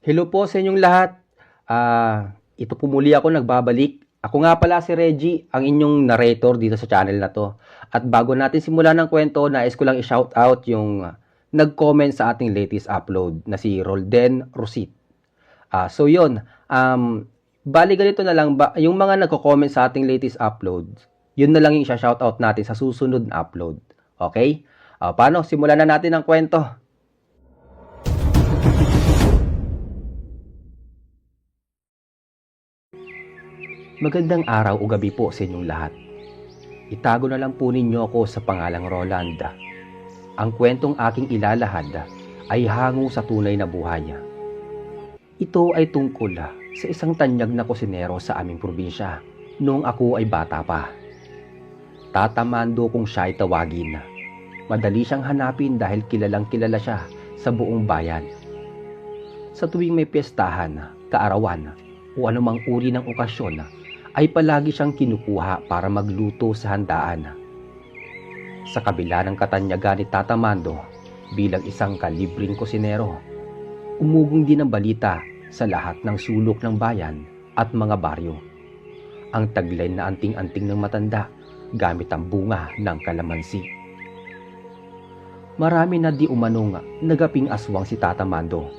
Hello po sa inyong lahat. Ito po muli ako nagbabalik. Ako nga pala si Reggie, ang inyong narrator dito sa channel na to. At bago natin simulan ng kwento, nais ko lang i-shout out yung nag-comment sa ating latest upload na si Rolden Rosit. So yun, bali ganito na lang, yung mga nagko-comment sa ating latest upload, yun na lang yung i-shout out natin sa susunod na upload. Okay? Paano? Simulan na natin ang kwento. Magandang araw o gabi po sa inyong lahat. Itago na lang po ninyo ako sa pangalang Roland. Ang kwentong aking ilalahad ay hango sa tunay na buhay. Ito ay tungkol sa isang tanyag na kusinero sa aming probinsya noong ako ay bata pa. Tatamando kung siya ay tawagin. Madali siyang hanapin dahil kilalang kilala siya sa buong bayan. Sa tuwing may piyestahan, kaarawan o anumang uri ng okasyon, ay palagi siyang kinukuha para magluto sa handaan. Sa kabila ng katanyagan ni Tata Mando bilang isang kalibring kusinero, umugong din ang balita sa lahat ng sulok ng bayan at mga baryo. Ang taglay na anting-anting ng matanda gamit ang bunga ng kalamansi. Marami na di umanong nagaping aswang si Tata Mando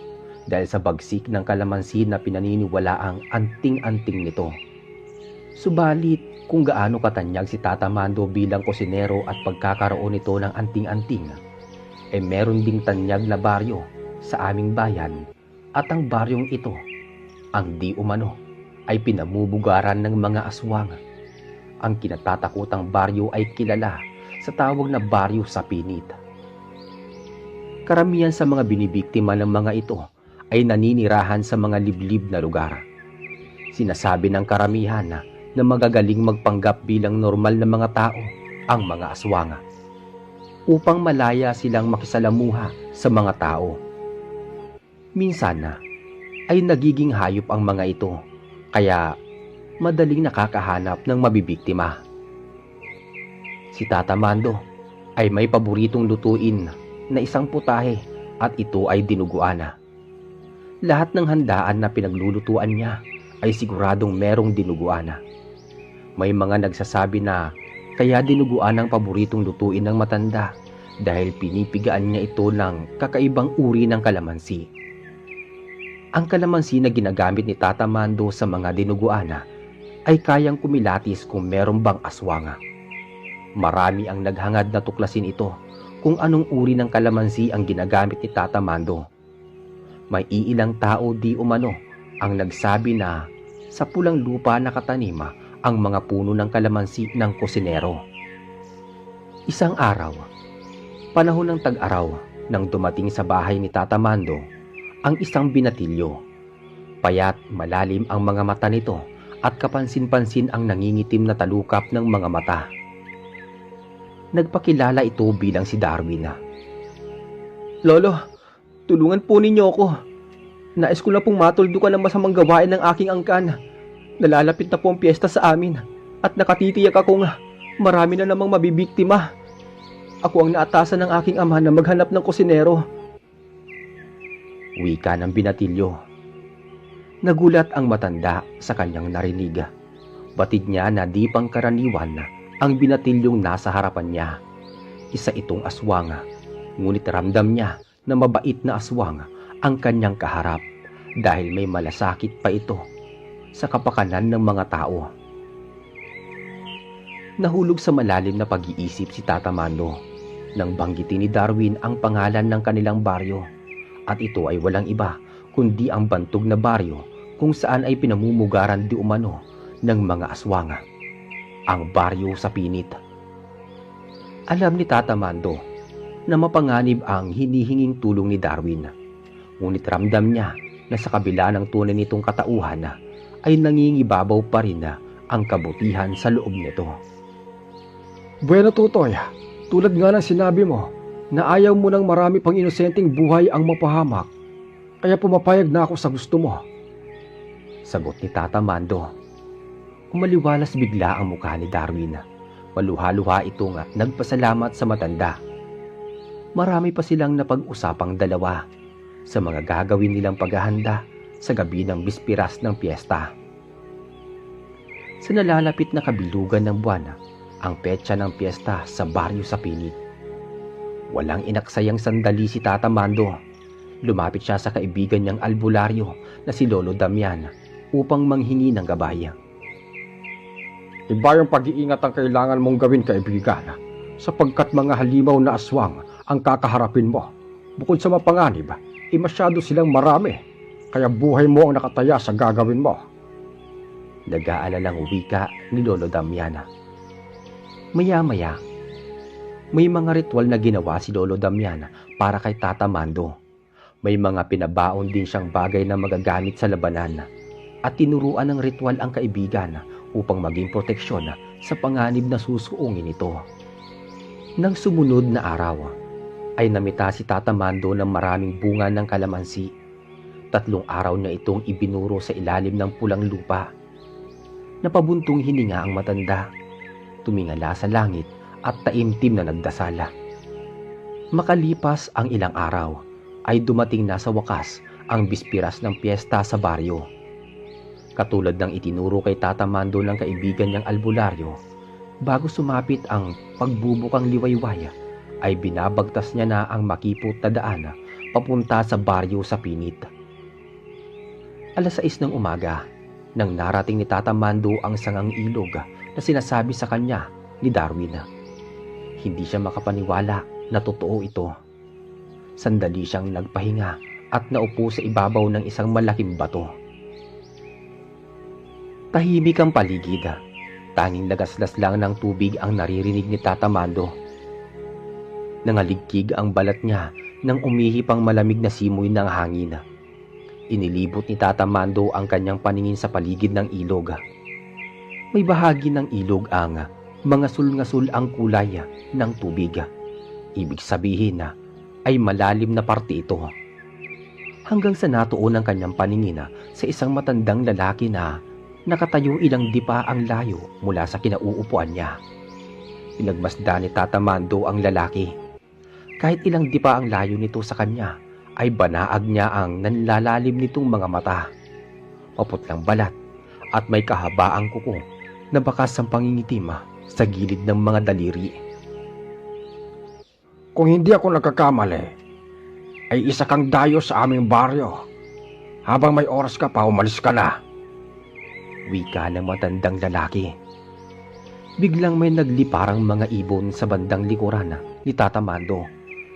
dahil sa bagsik ng kalamansi na pinaniniwala ang anting-anting nito. Subalit kung gaano katanyag si Tata Mando bilang kusinero at pagkakaroon nito ng anting-anting, meron ding tanyag na baryo sa aming bayan at ang baryong ito, ang di umano, ay pinamubugaran ng mga aswang. Ang kinatatakutang baryo ay kilala sa tawag na baryo sa pinit. Karamihan sa mga binibiktima ng mga ito ay naninirahan sa mga liblib na lugar. Sinasabi ng karamihan na magagaling magpanggap bilang normal na mga tao ang mga aswang upang malaya silang makisalamuha sa mga tao. Minsan ay nagiging hayop ang mga ito kaya madaling nakakahanap ng mabibiktima. Si Tata Mando ay may paboritong lutuin na isang putahe at ito ay dinuguan. Lahat ng handaan na pinaglulutuan niya ay siguradong merong dinuguan. May mga nagsasabi na kaya dinuguan ang paboritong lutuin ng matanda dahil pinipigaan niya ito ng kakaibang uri ng kalamansi. Ang kalamansi na ginagamit ni Tata Mando sa mga dinuguan ay kayang kumilatis kung meron bang aswang. Marami ang naghangad na tuklasin ito kung anong uri ng kalamansi ang ginagamit ni Tata Mando. May iilang tao di umano ang nagsabi na sa pulang lupa nakatanima ang mga puno ng kalamansi ng kusinero. Isang araw, panahon ng tag-araw, nang dumating sa bahay ni Tata Mando ang isang binatilyo. Payat malalim ang mga mata nito at kapansin-pansin ang nangingitim na talukap ng mga mata. Nagpakilala ito bilang si Darwin. "Lolo, tulungan po ninyo ako. Nais ko na pong matuldukan ng masamang gawain ng aking angkan. Nalalapit na po ang piyesta sa amin at nakatitiyak akong marami na namang mabibiktima. Ako ang naatasan ng aking ama na maghanap ng kusinero." Wika ng binatilyo. Nagulat ang matanda sa kanyang narinig. Batid niya na di pangkaraniwan ang binatilyong nasa harapan niya. Isa itong aswang, ngunit ramdam niya na mabait na aswang ang kanyang kaharap dahil may malasakit pa ito sa kapakanan ng mga tao. Nahulog sa malalim na pag-iisip si Tata Mando nang banggitin ni Darwin ang pangalan ng kanilang baryo at ito ay walang iba kundi ang bantog na baryo kung saan ay pinamumugaran di umano ng mga aswang, ang baryo sa pinit. Alam ni Tata Mando na mapanganib ang hinihinging tulong ni Darwin, ngunit ramdam niya na sa kabila ng tunay nitong katauhan ay nangingibabaw pa rin ang kabutihan sa loob nito. Bueno Tutoy, tulad nga ng sinabi mo na ayaw mo ng marami pang inosenteng buhay ang mapahamak, kaya pumapayag na ako sa gusto mo. Sagot ni Tata Mando. Umaliwalas bigla ang mukha ni Darwin. Maluha-luha itong nagpasalamat sa matanda. Marami pa silang napag-usapang dalawa sa mga gagawin nilang paghahanda sa gabi ng bispiras ng piyesta. Sa nalalapit na kabilugan ng buwan, ang petsa ng piyesta sa baryo sa Pinit. Walang inaksayang sandali si Tata Mando. Lumapit siya sa kaibigan niyang albularyo na si Lolo Damian upang manghingi ng gabay. Iba yung pag-iingat ang kailangan mong gawin, kaibigan, sapagkat mga halimaw na aswang ang kakaharapin mo. Bukod sa mapanganib, masyado silang marami, kaya buhay mo ang nakataya sa gagawin mo. Nag-aalalang wika ni Lolo Damian. Maya-maya, may mga ritual na ginawa si Lolo Damian para kay Tata Mando. May mga pinabaon din siyang bagay na magagamit sa labanan at tinuruan ng ritual ang kaibigan upang maging proteksyon sa panganib na susuungin ito. Nang sumunod na araw, ay namita si Tata Mando ng maraming bunga ng kalamansi. 3 araw niya itong ibinuro sa ilalim ng pulang lupa. Napabuntong hininga ang matanda. Tumingala sa langit at taimtim na nagdasala. Makalipas ang ilang araw, ay dumating na sa wakas ang bispiras ng piyesta sa baryo. Katulad ng itinuro kay Tata Mando ng kaibigan niyang albularyo, bago sumapit ang pagbubukang liwayway, ay binabagtas niya na ang makipot na daan papunta sa baryo sa Pinit. 6:00 ng umaga, nang narating ni Tata Mando ang sangang ilog na sinasabi sa kanya ni Darwin. Hindi siya makapaniwala na totoo ito. Sandali siyang nagpahinga at naupo sa ibabaw ng isang malaking bato. Tahimik ang paligid. Tanging lagaslas lang ng tubig ang naririnig ni Tata Mando. Nangaligkig ang balat niya nang umihip ang malamig na simoy ng hangin. Inilibot ni Tata Mando ang kanyang paningin sa paligid ng ilog. May bahagi ng ilog ang mangasul-ngasul ang kulay ng tubig. Ibig sabihin na ay malalim na parte ito. Hanggang sa natuon ang kanyang paningin sa isang matandang lalaki na nakatayo ilang dipa ang layo mula sa kinauupuan niya. Pinagmasdan ni Tata Mando ang lalaki. Kahit ilang dipa ang layo nito sa kanya, ay banaag niya ang nanlalalim nitong mga mata. Maputlang balat at may kahabaang kuko na bakas ang pangingitim sa gilid ng mga daliri. Kung hindi ako nagkakamali, ay isa kang dayo sa aming baryo. Habang may oras ka pa, umalis ka na. Wika ng matandang lalaki. Biglang may nagliparang mga ibon sa bandang likuran ni Tata Mando,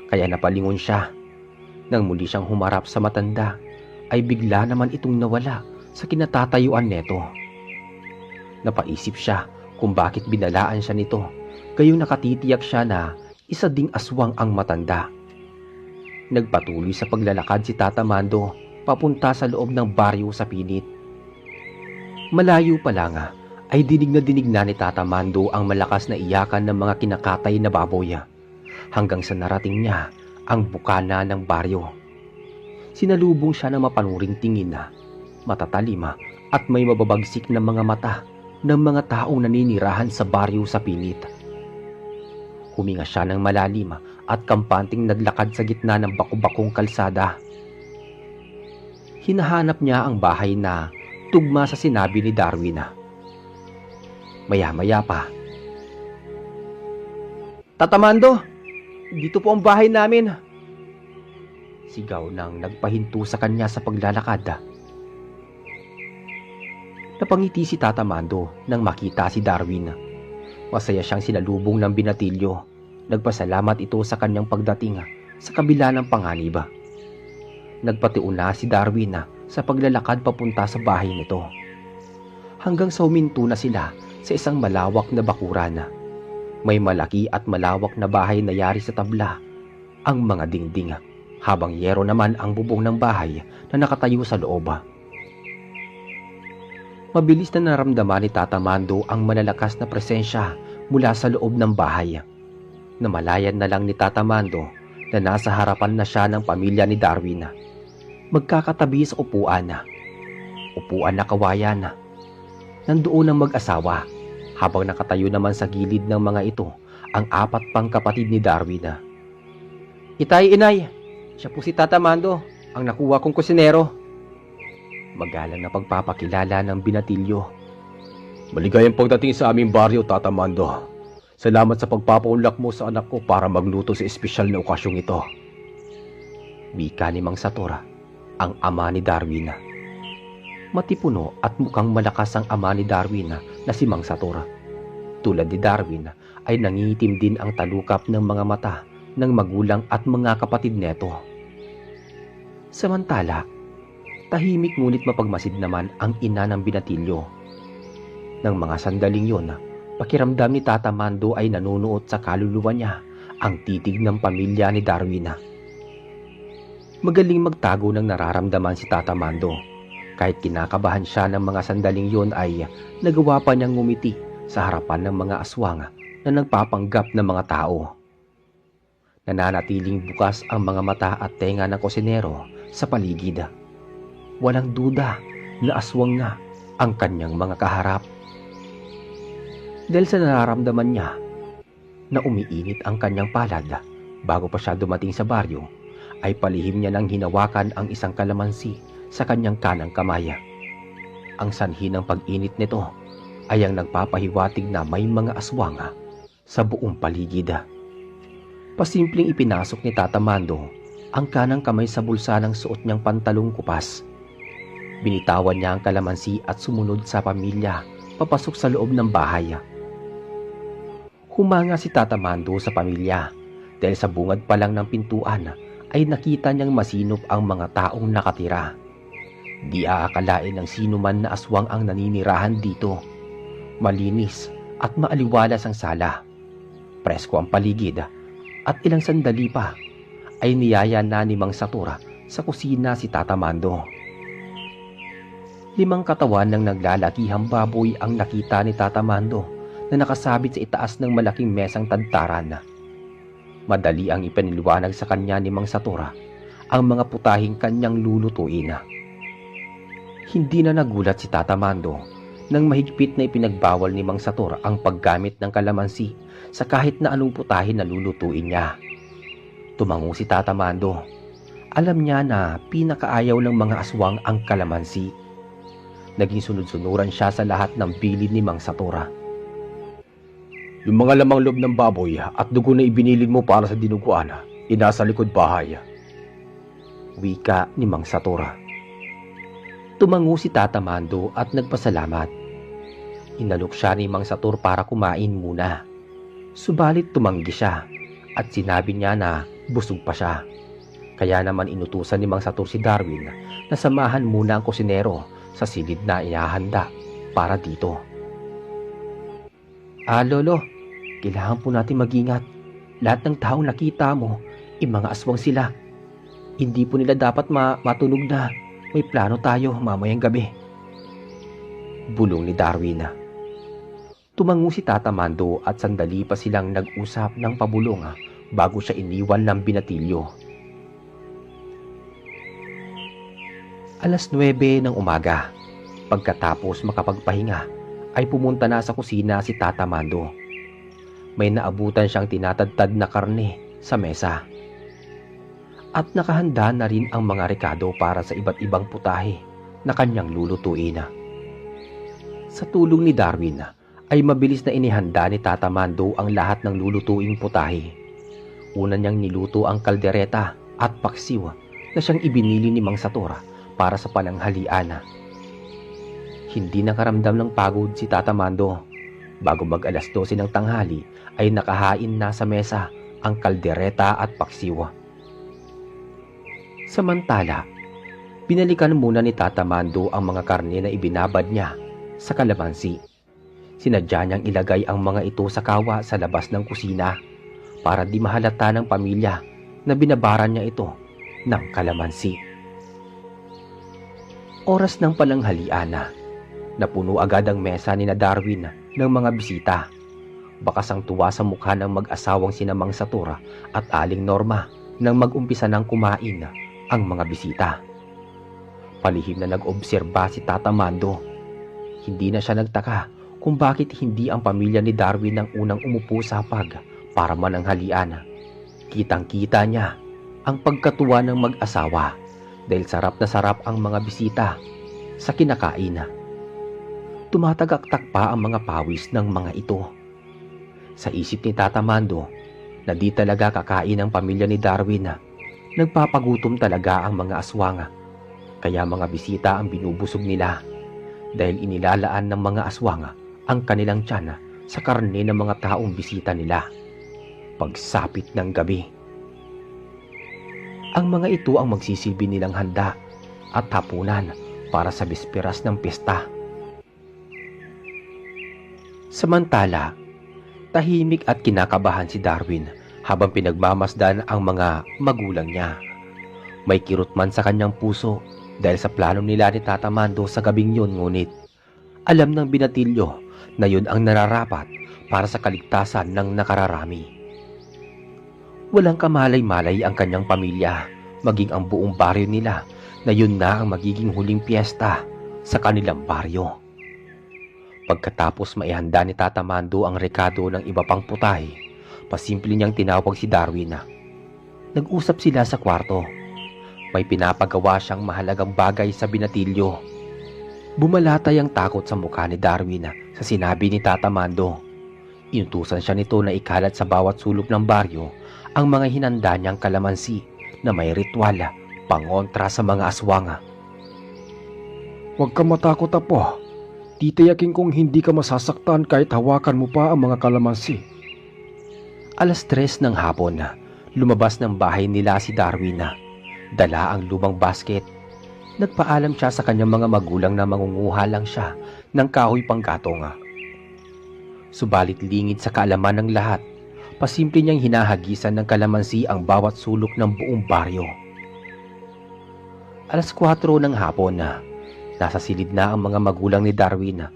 kaya napalingon siya. Nang muli siyang humarap sa matanda, ay bigla naman itong nawala sa kinatatayuan neto. Napaisip siya kung bakit binalaan siya nito, gayong nakatitiyak siya na isa ding aswang ang matanda. Nagpatuloy sa paglalakad si Tata Mando papunta sa loob ng baryo sa Pinit. Malayo pa lang ay dinig na ni Tata Mando ang malakas na iyakan ng mga kinakatay na baboy, hanggang sa narating niya ang bukana ng baryo. Sinalubong siya ng mapanuring tingin na matatalim at may mababagsik na mga mata ng mga taong naninirahan sa baryo sa Pinit. Huminga siya ng malalim at kampanting naglakad sa gitna ng baku-bakong kalsada. Hinahanap niya ang bahay na tugma sa sinabi ni Darwin. Maya-maya pa, "Tata Mando, dito po ang bahay namin." Sigaw nang nagpahinto sa kanya sa paglalakad. Napangiti si Tata Mando nang makita si Darwin. Masaya siyang sinalubong ng binatilyo. Nagpasalamat ito sa kanyang pagdating sa kabila ng panganib. Nagpatiuna si Darwin sa paglalakad papunta sa bahay nito. Hanggang sa huminto na sila sa isang malawak na bakuran. May malaki at malawak na bahay na yari sa tabla ang mga dingding, habang yero naman ang bubong ng bahay na nakatayo sa loob. Mabilis na naramdaman ni Tata Mando ang malalakas na presensya mula sa loob ng bahay. Namalayan na lang ni Tata Mando na nasa harapan na siya ng pamilya ni Darwin. Magkakatabi sa upuan na kawayan. Nandoon ang mag-asawa, habang nakatayo naman sa gilid ng mga ito ang 4 pang kapatid ni Darwin. "Itay, inay, siya po si Tata Mando, ang nakuha kong kusinero." Magalang na pagpapakilala ng binatilyo. Maligayang pagdating sa aming baryo, Tata Mando. Salamat sa pagpapaunlak mo sa anak ko para magluto sa espesyal na okasyong ito. Wika ni Mang Satura, ang ama ni Darwin. Matipuno at mukhang malakas ang ama ni Darwin na si Mang Satura. Tulad ni Darwin ay nangingitim din ang talukap ng mga mata ng magulang at mga kapatid neto. Samantala, tahimik ngunit mapagmasid naman ang ina ng binatilyo. Nang mga sandaling yon, pakiramdam ni Tata Mando ay nanunuot sa kaluluwa niya ang titig ng pamilya ni Darwin. Magaling magtago ng nararamdaman si Tata Mando. Kahit kinakabahan siya ng mga sandaling yon ay nagawa pa niyang ngumiti sa harapan ng mga aswang na nagpapanggap ng mga tao. Nananatiling bukas ang mga mata at tenga ng kusinero sa paligid. Walang duda na aswang nga ang kanyang mga kaharap. Dahil sa nararamdaman niya na umiinit ang kanyang palad bago pa siya dumating sa baryo, ay palihim niya nang hinawakan ang isang kalamansi sa kanyang kanang kamay. Ang sanhi ng pag-init nito ay ang nagpapahiwatig na may mga aswang sa buong paligid. Pasimpleng ipinasok ni Tata Mando ang kanang kamay sa bulsa ng suot niyang pantalong kupas. Binitawan niya ang kalamansi at sumunod sa pamilya papasok sa loob ng bahay. Humanga si Tata Mando sa pamilya dahil sa bungad pa lang ng pintuan ay nakita niyang masinop ang mga taong nakatira. Di aakalain ng sino man na aswang ang naninirahan dito. Malinis at maaliwalas ang sala. Presko ang paligid at ilang sandali pa ay niyaya na ni Mang Satura sa kusina si Tata Mando. 5 katawan ng naglalakihang baboy ang nakita ni Tata Mando na nakasabit sa itaas ng malaking mesang tadtaran. Madali ang ipiniliwanag sa kanya ni Mang Satura ang mga putahing kanyang lulutuin. Hindi na nagulat si Tata Mando nang mahigpit na ipinagbawal ni Mang Satura ang paggamit ng kalamansi sa kahit na anong putahin na lulutuin niya. Tumango si Tata Mando. Alam niya na pinakaayaw ng mga aswang ang kalamansi. Naging sunod-sunuran siya sa lahat ng bilin ni Mang Satura. Yung mga lamang loob ng baboy at dugo na ibinilin mo para sa dinuguan, inasa likod bahay. Wika ni Mang Satura. Tumango si Tata Mando at nagpasalamat. Inalok siya ni Mang Satur para kumain muna. Subalit tumanggi siya at sinabi niya na busog pa siya. Kaya naman inutusan ni Mang Satur si Darwin na samahan muna ang kusinero sa silid na ihahanda para dito. Lolo, kailangan po natin mag-ingat. Lahat ng taong nakita mo, mga aswang sila. Hindi po nila dapat matunog na may plano tayo mamayang gabi. Bulong ni Darwin. Tumango si Tata Mando at sandali pa silang nag-usap ng pabulong bago siya iniwan ng binatilyo. 9:00 ng umaga. Pagkatapos makapagpahinga, ay pumunta na sa kusina si Tata Mando. May naabutan siyang tinatadtad na karne sa mesa. At nakahanda na rin ang mga rekado para sa iba't ibang putahe na kanyang lulutuin. Sa tulong ni Darwin, ay mabilis na inihanda ni Tata Mando ang lahat ng lulutuing putahe. Una niyang niluto ang kaldereta at paksiw na siyang ibinili ni Mang Satura para sa pananghalian. Hindi nakaramdam ng pagod si Tata Mando. Bago mag 12:00 ng tanghali ay nakahain na sa mesa ang kaldereta at paksiw. Samantala, binalikan muna ni Tata Mando ang mga karne na ibinabad niya sa kalamansi. Sinadya niyang ilagay ang mga ito sa kawa sa labas ng kusina para di mahalata ng pamilya na binabaran niya ito ng kalamansi. Oras ng pananghalian na. Napuno agad ang mesa ni na Darwin ng mga bisita. Bakas ang tuwa sa mukha ng mag-asawang sina Mang Satura at Aling Norma nang mag-umpisa ng kumain ang mga bisita. Palihim na nag-obserba si Tata Mando. Hindi na siya nagtaka kung bakit hindi ang pamilya ni Darwin ang unang umupo sa hapag para mananghalian. Kitang-kita niya ang pagkatuwa ng mag-asawa dahil sarap na sarap ang mga bisita sa kinakain. Tumatagaktak pa ang mga pawis ng mga ito. Sa isip ni Tata Mando na di talaga kakain ang pamilya ni Darwin, nagpapagutom talaga ang mga aswang. Kaya mga bisita ang binubusog nila dahil inilalaan ng mga aswang ang kanilang tiyan sa karne ng mga taong bisita nila. Pagsapit ng gabi, ang mga ito ang magsisilbi nilang handa at hapunan para sa bisperas ng pista. Samantala, tahimik at kinakabahan si Darwin habang pinagmamasdan ang mga magulang niya. May kirot man sa kanyang puso dahil sa plano nila ni Tata Mando sa gabing yun, ngunit alam ng binatilyo na yun ang nararapat para sa kaligtasan ng nakararami. Walang kamalay-malay ang kanyang pamilya, maging ang buong baryo nila na yun na ang magiging huling piyesta sa kanilang baryo. Pagkatapos maihanda ni Tata Mando ang rekado ng iba pang putahe, pasimple niyang tinawag si Darwin. Nag-usap sila sa kwarto. May pinapagawa siyang mahalagang bagay sa binatilyo. Bumalatay ang takot sa mukha ni Darwin sa sinabi ni Tata Mando. Inutusan siya nito na ikalat sa bawat sulok ng baryo ang mga hinanda niyang kalamansi na may ritual pangontra sa mga aswang. Huwag ka matakot, Apo. Titiyakin kong hindi ka masasaktan kahit hawakan mo pa ang mga kalamansi. 3:00 ng hapon, lumabas ng bahay nila si Darwin. Dala ang lumang basket. Nagpaalam siya sa kanyang mga magulang na mangunguha lang siya ng kahoy panggatong. Subalit lingid sa kaalaman ng lahat, pasimple niyang hinahagisan ng kalamansi ang bawat sulok ng buong baryo. 4:00 ng hapon, nasa silid na ang mga magulang ni Darwin.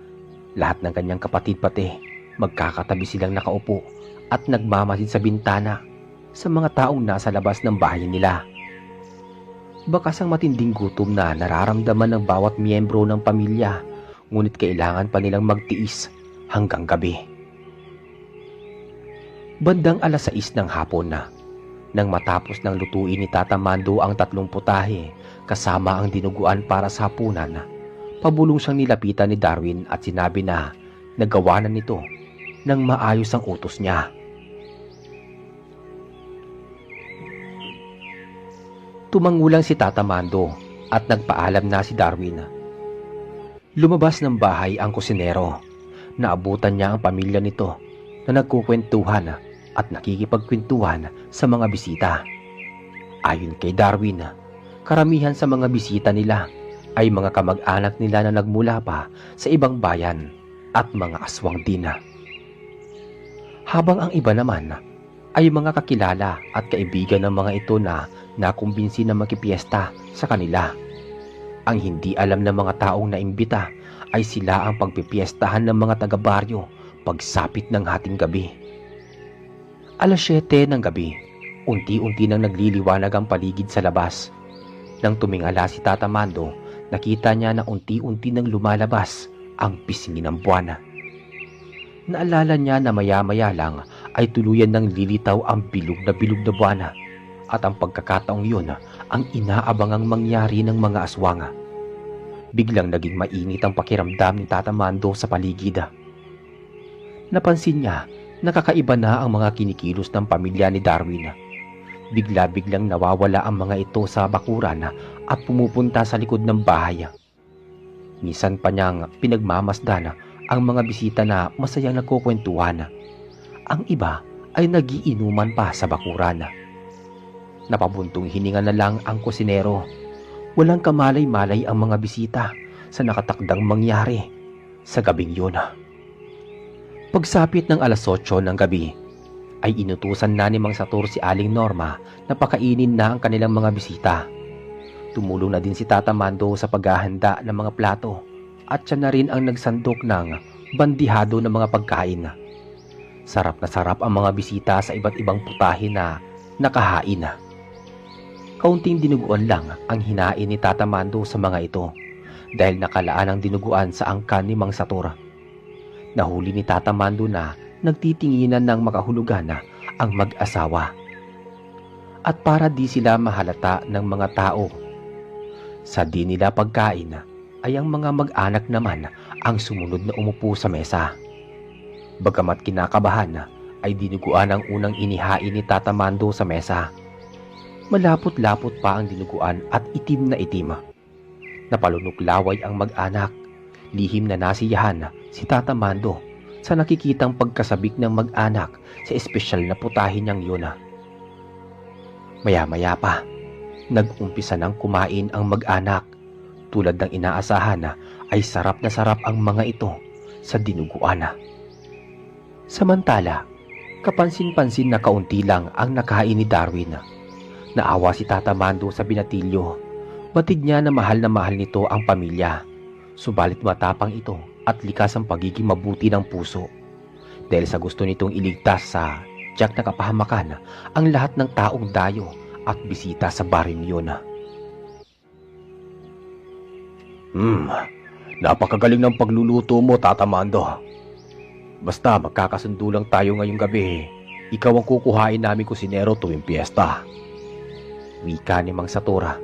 Lahat ng kanyang kapatid pati, magkakatabi silang nakaupo at nagmamasid sa bintana sa mga taong nasa labas ng bahay nila. Bakas ang matinding gutom na nararamdaman ng bawat miyembro ng pamilya, ngunit kailangan pa nilang magtiis hanggang gabi. Bandang 6:00 ng hapon nang matapos ng lutuin ni Tata Mando ang 3 putahe kasama ang dinuguan para sa hapunan, pabulong siyang nilapitan ni Darwin at sinabi na nagawa na nito nang maayos ang utos niya. Tumangulang si Tata Mando at nagpaalam na si Darwin. Lumabas ng bahay ang kusinero. Naabutan niya ang pamilya nito na nagkukwentuhan at nakikipagkwentuhan sa mga bisita. Ayon kay Darwin, karamihan sa mga bisita nila ay mga kamag-anak nila na nagmula pa sa ibang bayan at mga aswang din. Habang ang iba naman ay mga kakilala at kaibigan ng mga ito na nakumbinsi na makipiesta sa kanila. Ang hindi alam ng mga taong naimbita ay sila ang pagpipiestahan ng mga taga-baryo pagsapit ng hating gabi. 7:00 ng gabi, unti-unti nang nagliliwanag ang paligid sa labas. Nang tumingala si Tata Mando, nakita niya na unti-unti nang lumalabas ang pisngi ng buwan. Naalala niya na maya-maya lang ay tuluyan ng lilitaw ang bilog na buwan at ang pagkakataong yun ang inaabangang mangyari ng mga aswang. Biglang naging mainit ang pakiramdam ni Tata Mando sa paligid. Napansin niya na kakaiba na ang mga kinikilos ng pamilya ni Darwin. Bigla-biglang nawawala ang mga ito sa bakuran at pumupunta sa likod ng bahay. Minsan pa niyang pinagmamasdan ang mga bisita na masayang nagkukwentuhan. Ang iba ay nagiinuman pa sa bakuran. Napabuntong hininga na lang ang kusinero. Walang kamalay-malay ang mga bisita sa nakatakdang mangyari sa gabing yun. Pagsapit ng 8:00 ng gabi, ay inutusan na ni Mang Satur si Aling Norma na pakainin na ang kanilang mga bisita. Tumulong na din si Tata Mando sa paghahanda ng mga plato at siya na rin ang nagsandok ng bandihado ng mga pagkain. Sarap na sarap ang mga bisita sa iba't ibang putahe na nakahain. Kaunting dinuguan lang ang hinain ni Tata Mando sa mga ito dahil nakalaan ang dinuguan sa angkan ni Mang Satur. Nahuli ni Tata Mando na nagtitinginan ng makahulugan na ang mag-asawa. At para di sila mahalata ng mga tao, sa di nila pagkain ay ang mga mag-anak naman ang sumunod na umupo sa mesa. Bagamat kinakabahan ay dinuguan ang unang inihain ni Tata Mando sa mesa. Malapot-lapot pa ang dinuguan at itim na itim. Napalunuklaway ang mag-anak. Lihim na nasiyahan si Tata Mando sa nakikitang pagkasabik ng mag-anak sa espesyal na putahe niyang yun. Maya-maya pa, nag-umpisa ng kumain ang mag-anak. Tulad ng inaasahan ay sarap na sarap ang mga ito sa dinuguan. Samantala, kapansin-pansin na kaunti lang ang nakain ni Darwin. Naawa si Tata Mando sa binatilyo. Batid niya na mahal nito ang pamilya. Subalit matapang ito at likas ang pagiging mabuti ng puso. Dahil sa gusto nitong iligtas sa tiyak na kapahamakan ang lahat ng taong dayo at bisita sa barin yun. Napakagaling ng pagluluto mo, Tata Mando. Basta magkakasundo lang tayo ngayong gabi. Ikaw ang kukuhain namin kusinero tuwing piyesta. Wika ni Mang Satura.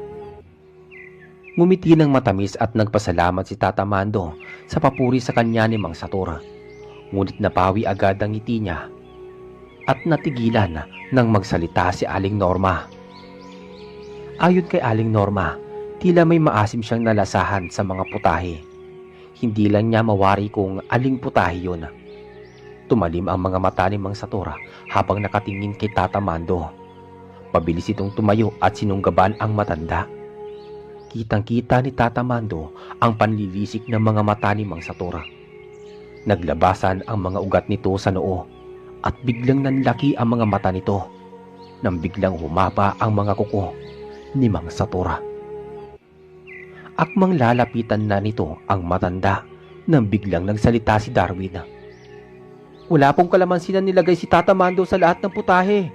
Ngumiti ng matamis at nagpasalamat si Tata Mando sa papuri sa kanya ni Mang Satura. Ngunit napawi agad ang ngiti niya at natigilan nang magsalita si Aling Norma. Ayon kay Aling Norma, tila may maasim siyang nalasahan sa mga putahe. Hindi lang niya mawari kung aling putahe yun. Tumalim ang mga mata ni Mang Satura habang nakatingin kay Tata Mando. Pabilis itong tumayo at sinunggaban ang matanda. Kitang-kita ni Tata Mando ang panlilisik ng mga mata ni Mang Satura. Naglabasan ang mga ugat nito sa noo at biglang nanlaki ang mga mata nito nang biglang humaba ang mga kuko ni Mang Satura. Akmang lalapitan na nito ang matanda nang biglang nagsalita si Darwin. Wala pong kalamansi na nilagay si Tata Mando sa lahat ng putahe.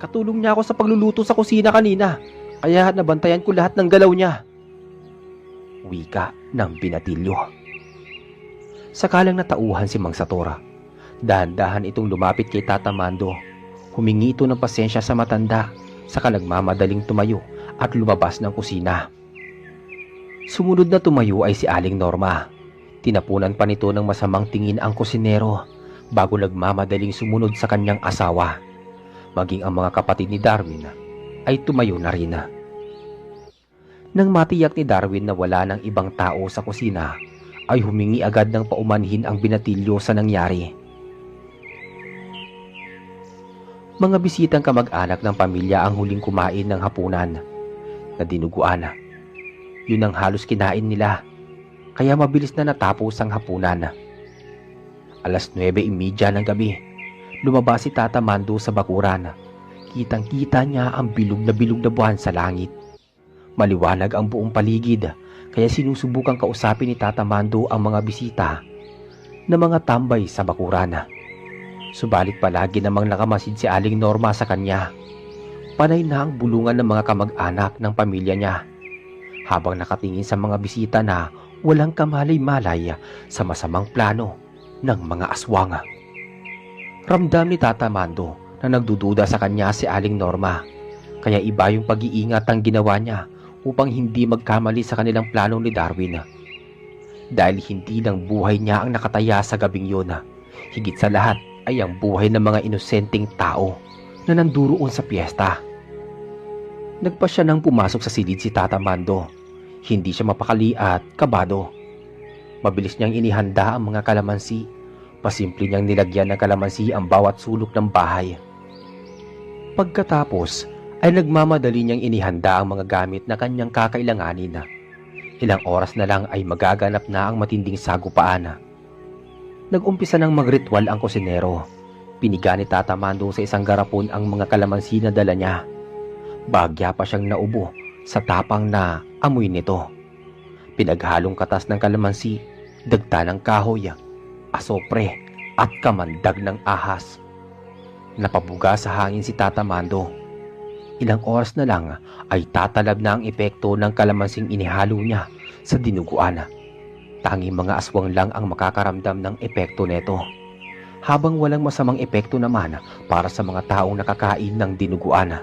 Katulong niya ako sa pagluluto sa kusina kanina, kaya nabantayan ko lahat ng galaw niya. Wika ng binatilyo. Sakalang natauhan si Mang Satura. Dahan-dahan itong lumapit kay Tata Mando. Humingi ito ng pasensya sa matanda, saka nagmamadaling tumayo at lumabas ng kusina. Sumunod na tumayo ay si Aling Norma. Tinapunan pa nito ng masamang tingin ang kusinero bago nagmamadaling sumunod sa kanyang asawa. Maging ang mga kapatid ni Darwin ay tumayo na rin. Nang matiyak ni Darwin na wala ng ibang tao sa kusina, ay humingi agad ng paumanhin ang binatilyo sa nangyari. Mga bisitang kamag-anak ng pamilya ang huling kumain ng hapunan na dinuguan. Yun ang halos kinain nila, kaya mabilis na natapos ang hapunan. 9:30 ng gabi, lumabas si Tata Mando sa bakuran. Kitang-kita niya ang bilog na buwan sa langit. Maliwanag ang buong paligid, kaya sinusubukang kausapin ni Tata Mando ang mga bisita na mga tambay sa bakuran. Subalit palagi namang nakamasid si Aling Norma sa kanya. Panay na ang bulungan ng mga kamag-anak ng pamilya niya, habang nakatingin sa mga bisita na walang kamalay-malay sa masamang plano ng mga aswang. Ramdam ni Tata Mando na nagdududa sa kanya si Aling Norma, kaya iba yung pag-iingat ang ginawa niya upang hindi magkamali sa kanilang plano ni Darwin. Dahil hindi lang buhay niya ang nakataya sa gabing yun, higit sa lahat ay ang buhay ng mga inosenteng tao na nanduroon sa piyesta. Nagpa siya nang pumasok sa silid si Tata Mando. Hindi siya mapakali at kabado. Mabilis niyang inihanda ang mga kalamansi. Pasimple niyang nilagyan ng kalamansi ang bawat sulok ng bahay. Pagkatapos ay nagmamadali niyang inihanda ang mga gamit na kanyang kakailanganin. Ilang oras na lang ay magaganap na ang matinding sagupaan. Nag-umpisa ng magritual ang kusinero. Piniga ni Tata Mando sa isang garapon ang mga kalamansi na dala niya. Bagya pa siyang naubo sa tapang na amoy nito. Pinaghalong katas ng kalamansi, dagta ng kahoy, asopre at kamandag ng ahas. Napabuga sa hangin si Tata Mando. Ilang oras na lang ay tatalab na ang epekto ng kalamansing inihalo niya sa dinuguan. Tanging mga aswang lang ang makakaramdam ng epekto neto, habang walang masamang epekto naman para sa mga taong nakakain ng dinuguan.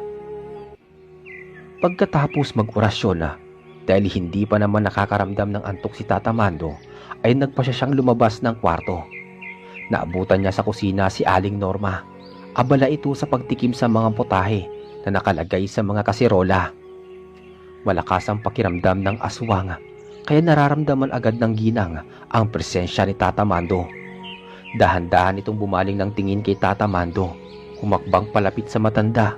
Pagkatapos mag-orasyon, Dahil hindi pa naman nakakaramdam ng antok si Tata Mando, ay nagpa siya siyang lumabas ng kwarto. Naabutan niya sa kusina si Aling Norma. Abala ito sa pagtikim sa mga putahe na nakalagay sa mga kasirola. Malakas ang pakiramdam ng aswang, kaya nararamdaman agad ng ginang ang presensya ni Tata Mando. Dahan-dahan itong bumaling ng tingin kay Tata Mando, humakbang palapit sa matanda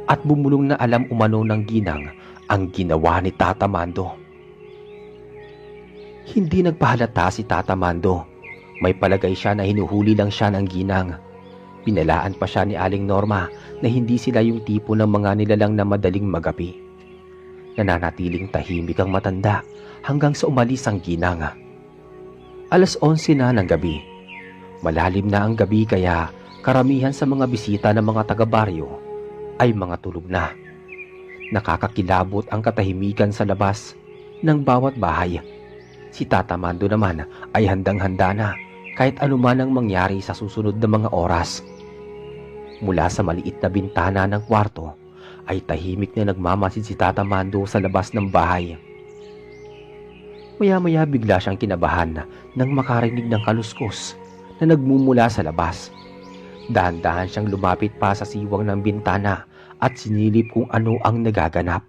at bumulong na alam umano ng ginang ang ginawa ni Tata Mando. Hindi nagpahalata si Tata Mando. May palagay siya na hinuhuli lang siya ng ginang. Pinalaan pa siya ni Aling Norma na hindi sila yung tipo ng mga nilalang na madaling magapi. Nananatiling tahimik ang matanda hanggang sa umalis ang ginang. 11:00 na ng gabi. Malalim na ang gabi kaya karamihan sa mga bisita ng mga taga-baryo ay mga tulog na. Nakakakilabot ang katahimikan sa labas ng bawat bahay. Si Tata Mando naman ay handang-handa na kahit anuman ang mangyari sa susunod na mga oras. Mula sa maliit na bintana ng kwarto ay tahimik na nagmamasid si Tata Mando sa labas ng bahay. Maya-maya bigla siyang kinabahan nang makarinig ng kaluskos na nagmumula sa labas. Dahan-dahan siyang lumapit pa sa siwang ng bintana at sinilip kung ano ang nagaganap.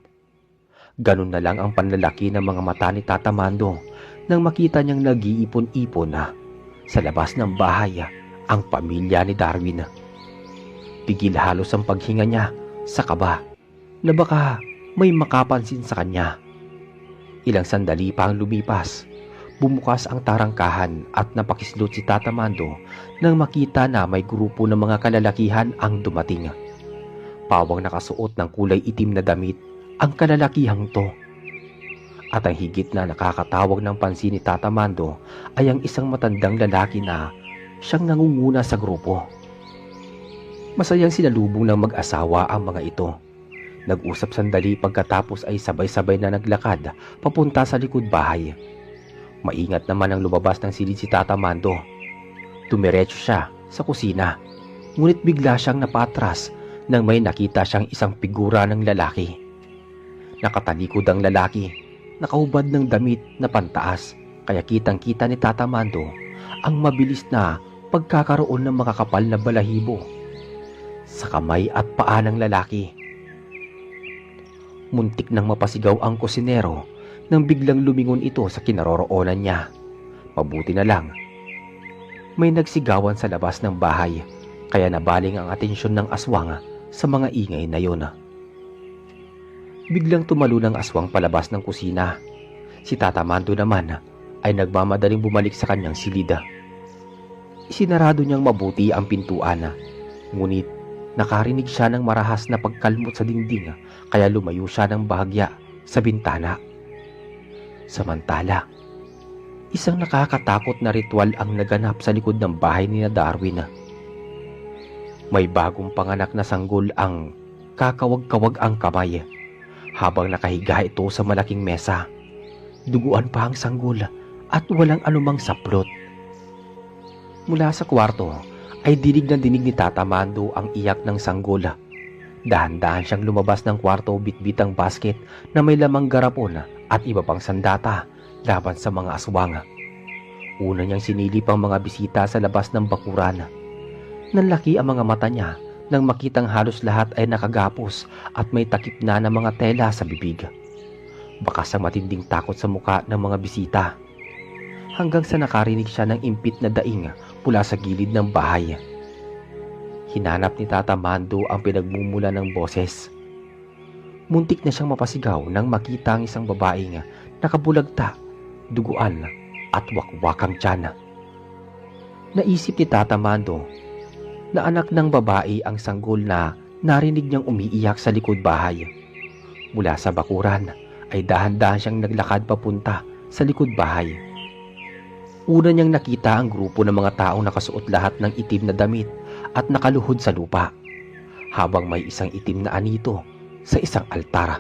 Ganun na lang ang panlalaki ng mga mata ni Tata Mando nang makita niyang nag-iipon-ipon sa labas ng bahay ang pamilya ni Darwin. Pigil halos ang paghinga niya sa kaba na baka may makapansin sa kanya. Ilang sandali pa ang lumipas. Bumukas ang tarangkahan at napakislot si Tata Mando nang makita na may grupo ng mga kalalakihan ang dumating. Pawang nakasuot ng kulay itim na damit ang kalalakihang to. At ang higit na nakakatawag ng pansin ni Tata Mando ay ang isang matandang lalaki na siyang nangunguna sa grupo. Masayang sinalubong ng mag-asawa ang mga ito. Nag-usap sandali pagkatapos ay sabay-sabay na naglakad papunta sa likod bahay. Maingat naman ang lumabas ng silid si Tata Mando. Tumiretso siya sa kusina, ngunit bigla siyang napatras nang may nakita siyang isang figura ng lalaki. Nakatalikod ang lalaki, nakahubad ng damit na pantaas, kaya kitang-kita ni Tata Mando ang mabilis na pagkakaroon ng makakapal na balahibo sa kamay at paa ng lalaki. Muntik nang mapasigaw ang kusinero nang biglang lumingon ito sa kinaroroonan niya. Mabuti na lang may nagsigawan sa labas ng bahay, kaya nabaling ang atensyon ng aswang sa mga ingay na yon. Biglang tumalo ng aswang palabas ng kusina. Si Tata Mando naman ay nagmamadaling bumalik sa kanyang silid. Isinarado niyang mabuti ang pintuan, ngunit nakarinig siya ng marahas na pagkalmot sa dingding, kaya lumayo siya ng bahagya sa bintana. Samantala, isang nakakatakot na ritual ang naganap sa likod ng bahay ni Darwin. May bagong panganak na sanggol ang kakawag-kawag ang kamay habang nakahiga ito sa malaking mesa. Duguan pa ang sanggol at walang anumang saplot. Mula sa kwarto ay dinig na dinig ni Tata Mando ang iyak ng sanggol. Dahan-dahan siyang lumabas ng kwarto, bitbit ang basket na may lamang garapon at iba pang sandata laban sa mga aswang. Una niyang sinilip ang mga bisita sa labas ng bakuran. Nanlaki ang mga mata niya nang makitang halos lahat ay nakagapos at may takip na ng mga tela sa bibig. Bakas ang matinding takot sa muka ng mga bisita. Hanggang sa nakarinig siya ng impit na daing mula sa gilid ng bahay. Hinanap ni Tata Mando ang pinagmumula ng boses. Muntik na siyang mapasigaw nang makita ang isang babaeng nakabulagta, duguan at wakwakang tiyan. Naisip ni Tata Mando na anak ng babae ang sanggol na narinig niyang umiiyak sa likod bahay. Mula sa bakuran ay dahan-dahan siyang naglakad papunta sa likod bahay. Una niyang nakita ang grupo ng mga taong nakasuot lahat ng itim na damit at nakaluhod sa lupa, habang may isang itim na anito sa isang altar.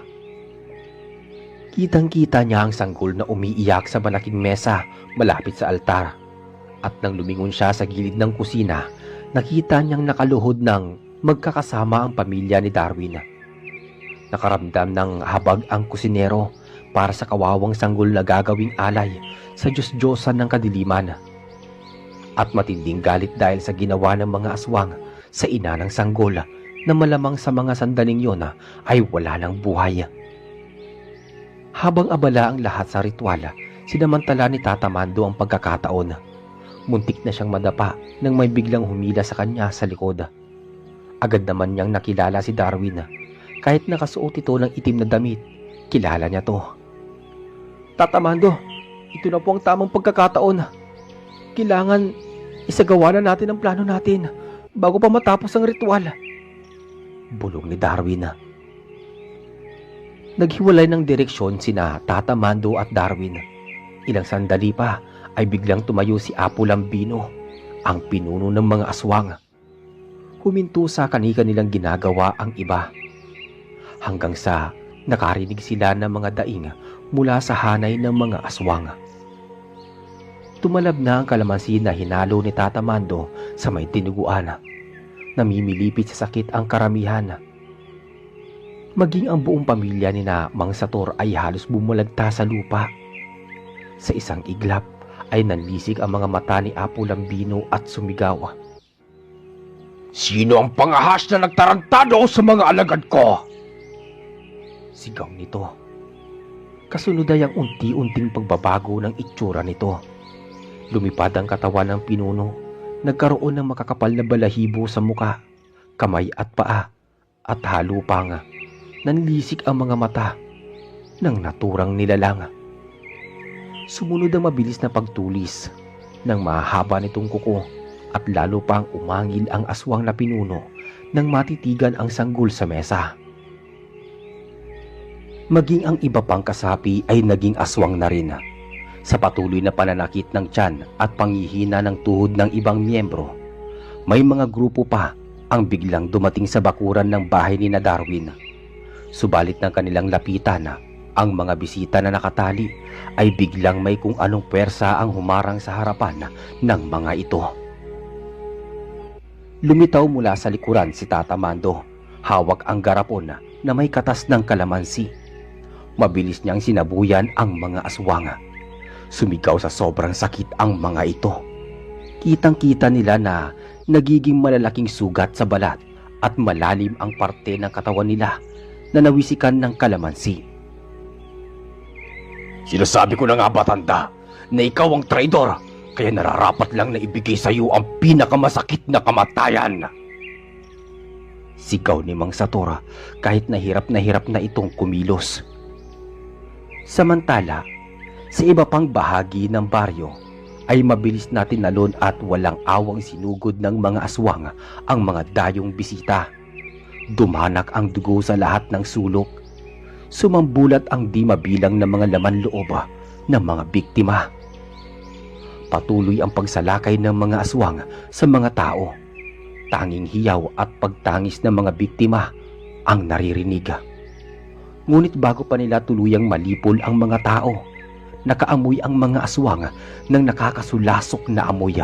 Kitang-kita niya ang sanggol na umiiyak sa malaking mesa malapit sa altar, at nang lumingon siya sa gilid ng kusina, nakita niyang nakaluhod ng magkakasama ang pamilya ni Darwin. Nakaramdam ng habag ang kusinero para sa kawawang sanggol na gagawing alay sa Diyos-Diyosan ng kadiliman. At matinding galit dahil sa ginawa ng mga aswang sa ina ng sanggol na malamang sa mga sandaling yon ay wala ng buhay. Habang abala ang lahat sa ritual, sinamantala ni Tata Mando ang pagkakataon. Muntik na siyang madapa nang may biglang humila sa kanya sa likod. Agad naman niyang nakilala si Darwin. Kahit nakasuot ito ng itim na damit, kilala niya to. Tata Mando, ito na po ang tamang pagkakataon. Kailangan isagawa na natin ang plano natin bago pa matapos ang ritual. Bulong ni Darwin. Naghiwalay ng direksyon sina Tata Mando at Darwin. Ilang sandali pa ay biglang tumayo si Apo Lambino, ang pinuno ng mga aswang. Huminto sa kani-kanilang ginagawa ang iba. Hanggang sa nakarinig sila ng mga daing mula sa hanay ng mga aswang. Tumalab na ang kalamansi na hinalo ni Tata Mando sa may tinuguan. Namimilipit sa sakit ang karamihan. Maging ang buong pamilya ni na Mang Sator ay halos bumulagta sa lupa. Sa isang iglap ay nanlisik ang mga mata ni Apo Lambino at sumigaw. Sino ang pangahas na nagtarantado sa mga alagad ko? Sigaw nito. Kasunod ay ang unti-unting pagbabago ng itsura nito. Lumipad ang katawan ng pinuno. Nagkaroon ng makakapal na balahibo sa muka, kamay at paa, at halo pang nanlisik ang mga mata ng naturang nilalang. Sumunod ang mabilis na pagtulis ng mahaba nitong kuko at lalo pang umangil ang aswang na pinuno nang matitigan ang sanggol sa mesa. Maging ang iba pang kasapi ay naging aswang na rin. Sa patuloy na pananakit ng tiyan at panghihina ng tuhod ng ibang miyembro, may mga grupo pa ang biglang dumating sa bakuran ng bahay ni na Darwin. Subalit ng kanilang lapitan, ang mga bisita na nakatali ay biglang may kung anong pwersa ang humarang sa harapan ng mga ito. Lumitaw mula sa likuran si Tata Mando, hawak ang garapon na may katas ng kalamansi. Mabilis niyang sinabuyan ang mga aswang. Sumigaw sa sobrang sakit ang mga ito. Kitang-kita nila na nagiging malalaking sugat sa balat at malalim ang parte ng katawan nila na nawisikan ng kalamansi. Sinasabi ko na nga ba, tanda, na ikaw ang traidor, kaya nararapat lang na ibigay sa iyo ang pinakamasakit na kamatayan. Sigaw ni Mang Sator kahit na hirap na itong kumilos. Samantala, sa iba pang bahagi ng baryo ay mabilis na tinalon at walang awang sinugod ng mga aswang ang mga dayong bisita. Dumanak ang dugo sa lahat ng sulok. Sumambulat ang di mabilang na mga laman loob ng mga biktima. Patuloy ang pagsalakay ng mga aswang sa mga tao. Tanging hiyaw at pagtangis ng mga biktima ang naririnig. Ngunit bago pa nila tuluyang malipol ang mga tao, nakaamoy ang mga aswang ng nakakasulasok na amoy.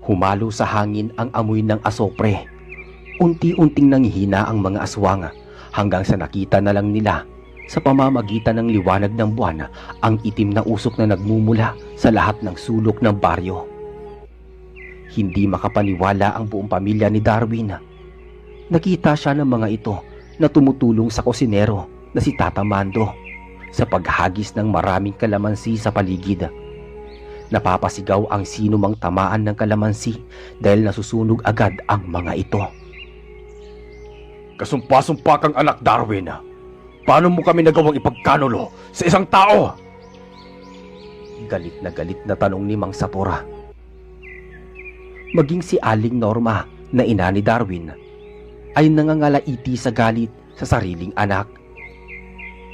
Humalo sa hangin ang amoy ng asopre. Unti-unting nanghihina ang mga aswang hanggang sa nakita na lang nila sa pamamagitan ng liwanag ng buwan ang itim na usok na nagmumula sa lahat ng sulok ng baryo. Hindi makapaniwala ang buong pamilya ni Darwin. Nakita siya ng mga ito na tumutulong sa kusinero na si Tata Mando sa paghagis ng maraming kalamansi sa paligid. Napapasigaw ang sino mang tamaan ng kalamansi dahil nasusunog agad ang mga ito. Kasumpa-sumpa kang anak, Darwin. Paano mo kami nagawang ipagkanulo sa isang tao? Galit na tanong ni Mang Sator. Maging si Aling Norma na ina ni Darwin ay nangangalaiti sa galit sa sariling anak.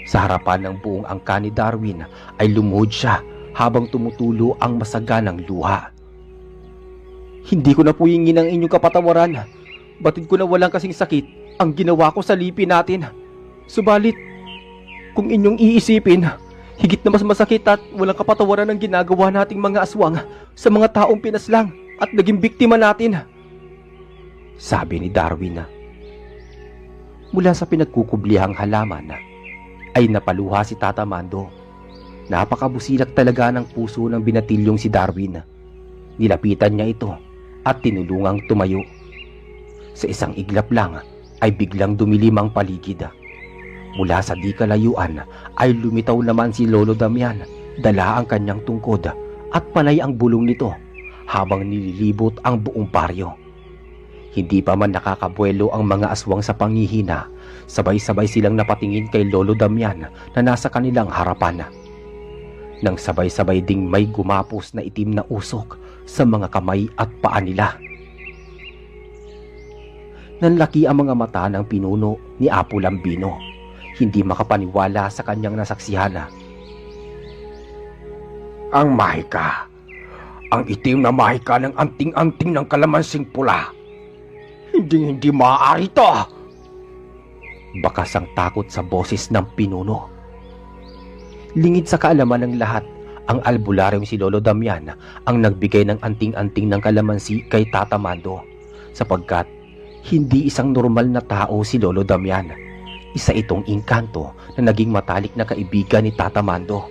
Sa harapan ng buong angka ni Darwin ay lumuhod siya habang tumutulo ang masaganang luha. Hindi ko na po hingin ang inyong kapatawaran. Batid ko na walang kasing sakit ang ginawa ko sa lipi natin. Subalit, kung inyong iisipin, higit na mas masakit at walang kapatawaran ang ginagawa nating mga aswang sa mga taong pinaslang at naging biktima natin. Sabi ni Darwin. Mula sa pinagkukublihang halaman, ay napaluha si Tata Mando. Napakabusilak talaga ng puso ng binatilyong si Darwin. Nilapitan niya ito at tinulungang tumayo. Sa isang iglap lang ay biglang dumilim ang paligid. Mula sa di kalayuan ay lumitaw naman si Lolo Damian, dala ang kanyang tungkod at panay ang bulong nito habang nililibot ang buong baryo. Hindi pa man nakakabuelo ang mga aswang sa panghihina, sabay-sabay silang napatingin kay Lolo Damian na nasa kanilang harapan. Nang sabay-sabay ding may gumapos na itim na usok sa mga kamay at paa nila. Nanlaki ang mga mata ng pinuno ni Apo Lambino, hindi makapaniwala sa kanyang nasaksihan. Ang mahika. Ang itim na mahika ng anting-anting ng kalamansing pula. Hindi maaari to. Bakas ang takot sa boses ng pinuno. Lingid sa kaalaman ng lahat, ang albularyong si Lolo Damian ang nagbigay ng anting-anting ng kalamansi kay Tata Mando, sapagkat hindi isang normal na tao si Lolo Damian. Isa itong engkanto na naging matalik na kaibigan ni Tata Mando.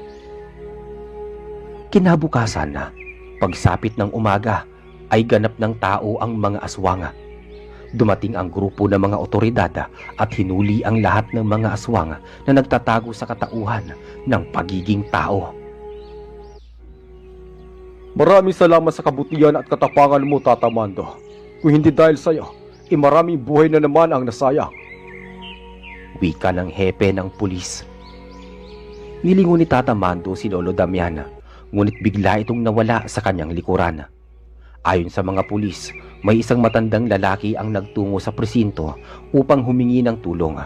Kinabukasan na, pagsapit ng umaga, ay ganap ng tao ang mga aswang. Dumating ang grupo ng mga otoridad at hinuli ang lahat ng mga aswang na nagtatago sa katauhan ng pagiging tao. Maraming salamat sa kabutihan at katapangan mo, Tata Mando. Kung hindi dahil sa iyo, maraming buhay na naman ang nasayang. Wika ng hepe ng pulis. Nilingon ni Tata Mando si Lolo Damian, ngunit bigla itong nawala sa kanyang likuran. Ayon sa mga pulis, may isang matandang lalaki ang nagtungo sa presinto upang humingi ng tulong.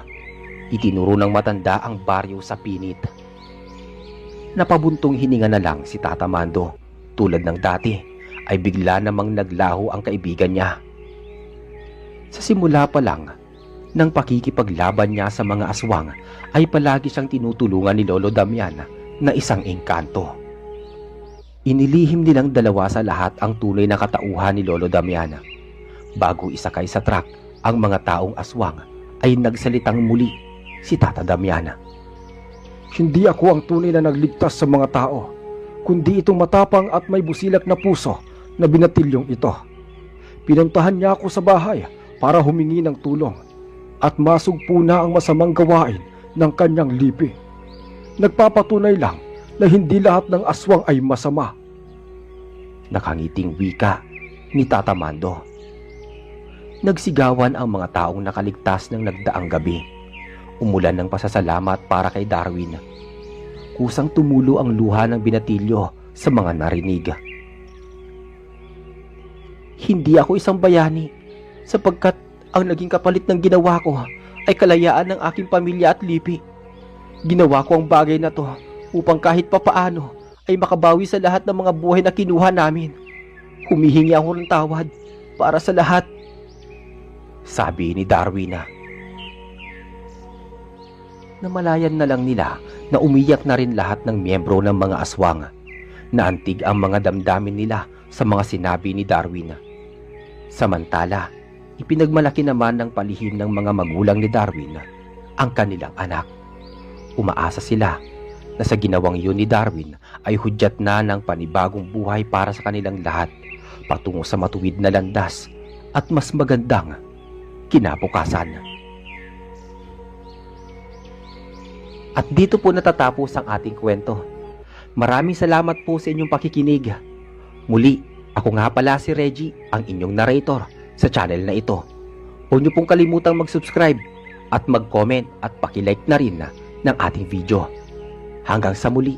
Itinuro ng matanda ang baryo sa pinit. Napabuntong hininga na lang si Tata Mando. Tulad ng dati, ay bigla namang naglaho ang kaibigan niya. Sa simula pa lang, nang pakikipaglaban niya sa mga aswang, ay palagi siyang tinutulungan ni Lolo Damian na isang engkanto. Inilihim nilang dalawa sa lahat ang tunay na katauhan ni Lolo Damian. Bago isakay sa truck ang mga taong aswang, ay nagsalitang muli si Tata Damian. Hindi ako ang tunay na nagligtas sa mga tao, kundi itong matapang at may busilak na puso na binatilyong ito. Pinuntahan niya ako sa bahay para humingi ng tulong at masugpo na ang masamang gawain ng kanyang lipi. Nagpapatunay lang na hindi lahat ng aswang ay masama. Nakangiting wika ni Tata Mando. Nagsigawan ang mga taong nakaligtas ng nagdaang gabi. Umulan ng pasasalamat para kay Darwin. Kusang tumulo ang luha ng binatilyo sa mga narinig. Hindi ako isang bayani, sapagkat ang naging kapalit ng ginawa ko ay kalayaan ng aking pamilya at lipi. Ginawa ko ang bagay na to upang kahit papaano ay makabawi sa lahat ng mga buhay na kinuha namin. Humihingi ako ng tawad para sa lahat, sabi ni Darwin. Namalayan na lang nila na umiyak na rin lahat ng miyembro ng mga aswang. Naantig ang mga damdamin nila sa mga sinabi ni Darwin. Samantala, ipinagmalaki naman ng palihim ng mga magulang ni Darwin ang kanilang anak. Umaasa sila na sa ginawang yun ni Darwin ay hudyat na ng panibagong buhay para sa kanilang lahat patungo sa matuwid na landas at mas magandang kinabukasan. At dito po natatapos ang ating kwento. Maraming salamat po sa inyong pakikinig. Muli, ako nga pala si Reggie, ang inyong narrator sa channel na ito. Huwag niyo pong kalimutang mag-subscribe at mag-comment at pakilike na rin ng ating video. Hanggang sa muli.